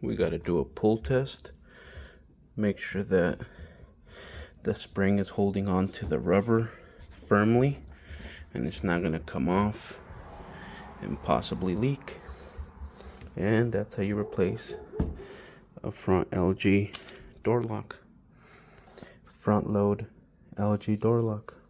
We got to do a pull test. Make sure that the spring is holding on to the rubber firmly and it's not going to come off and possibly leak. And that's how you replace a front LG door lock. Front load LG door lock.